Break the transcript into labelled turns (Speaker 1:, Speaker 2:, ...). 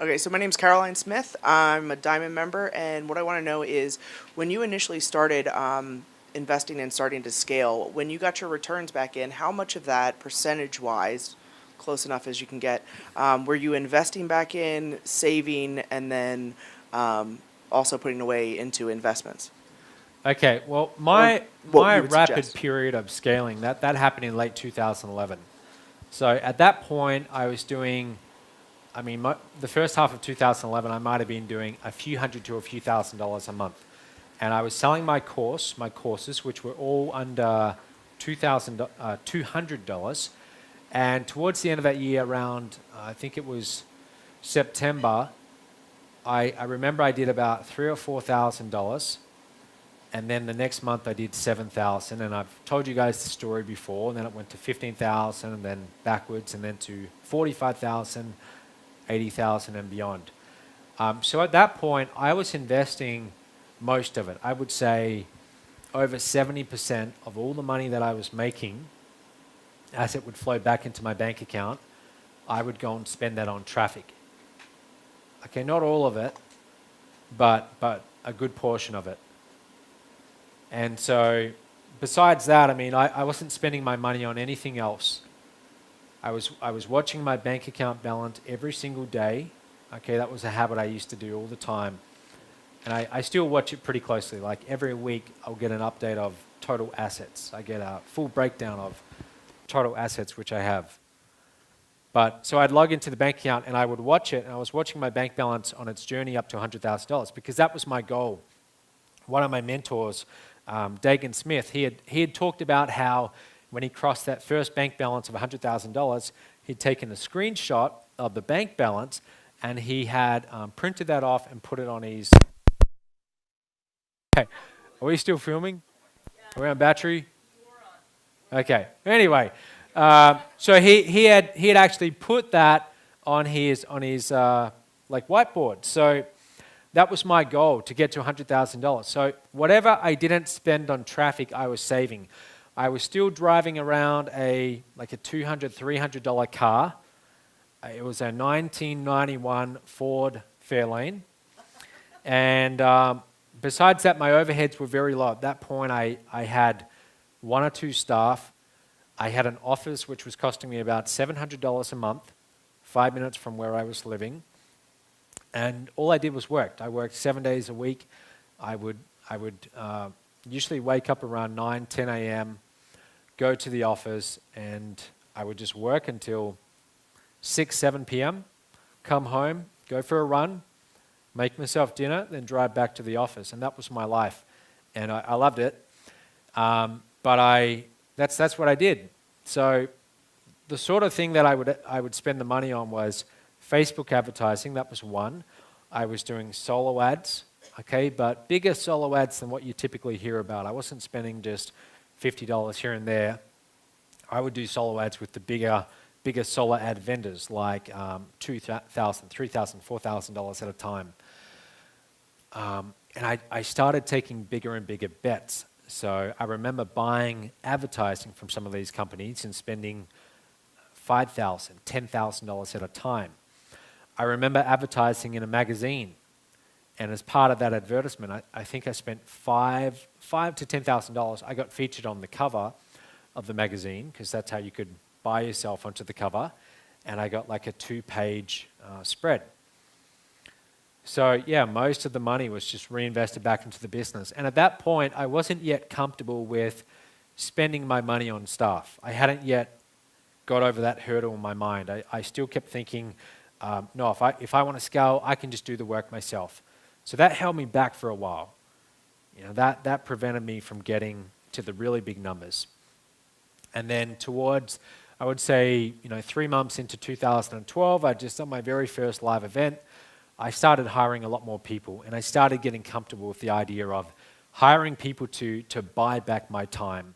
Speaker 1: Okay, so my name's Caroline Smith. I'm a Diamond member, and what I want to know is when you initially started investing and starting to scale, when you got your returns back in, how much of that, percentage wise, close enough as you can get, were you investing back in, saving, and then also putting away into investments?
Speaker 2: Okay, well,
Speaker 1: Or
Speaker 2: my
Speaker 1: what
Speaker 2: my
Speaker 1: you would
Speaker 2: rapid
Speaker 1: suggest?
Speaker 2: period of scaling that happened in late 2011. So at that point, I was doing, the first half of 2011, I might have been doing a few hundred to a few $1,000s a month, and I was selling my courses, which were all under $200. And towards the end of that year, around I think it was September, I remember I did about $3,000 or $4,000. And then the next month I did 7,000, and I've told you guys the story before. And then it went to 15,000, and then backwards, and then to 45,000, 80,000, and beyond. So at that point, I was investing most of it. I would say over 70% of all the money that I was making, as it would flow back into my bank account, I would go and spend that on traffic. Okay, not all of it, but a good portion of it. And so, besides that, I wasn't spending my money on anything else. I was watching my bank account balance every single day. Okay, that was a habit I used to do all the time. And I still watch it pretty closely. Like every week, I'll get an update of total assets. I get a full breakdown of total assets which I have. But so I'd log into the bank account and I would watch it, and I was watching my bank balance on its journey up to $100,000 because that was my goal. One of my mentors, Dagan Smith, he had talked about how when he crossed that first bank balance of $100,000, he'd taken a screenshot of the bank balance and he had printed that off and put it on his... Okay, are we still filming? Are we on battery? Okay, anyway, so he had actually put that on his like whiteboard. So that was my goal, to get to $100,000. So whatever I didn't spend on traffic, I was saving. I was still driving around a $200, $300 car. It was a 1991 Ford Fairlane. And besides that, my overheads were very low. At that point, I had 1 or 2 staff. I had an office which was costing me about $700 a month, 5 minutes from where I was living. And all I did was work. I worked 7 days a week. I would usually wake up around 9, 10 a.m., go to the office, and I would just work until 6, 7 p.m., come home, go for a run, make myself dinner, then drive back to the office. And that was my life. And I loved it. But that's what I did. So the sort of thing that I would spend the money on was Facebook advertising. That was one. I was doing solo ads, okay, but bigger solo ads than what you typically hear about. I wasn't spending just $50 here and there. I would do solo ads with the bigger solo ad vendors, like $2,000, $3,000, $4,000 at a time. And I started taking bigger and bigger bets. So I remember buying advertising from some of these companies and spending $5,000, $10,000 at a time. I remember advertising in a magazine, and as part of that advertisement, I think I spent $5,000 to $10,000. I got featured on the cover of the magazine because that's how you could buy yourself onto the cover, and I got like a 2-page spread. So yeah, most of the money was just reinvested back into the business. And at that point, I wasn't yet comfortable with spending my money on staff. I hadn't yet got over that hurdle in my mind. I still kept thinking, no, if I want to scale, I can just do the work myself. So that held me back for a while. That prevented me from getting to the really big numbers. And then towards, I would say, 3 months into 2012, I just done my very first live event. I started hiring a lot more people, and I started getting comfortable with the idea of hiring people to buy back my time.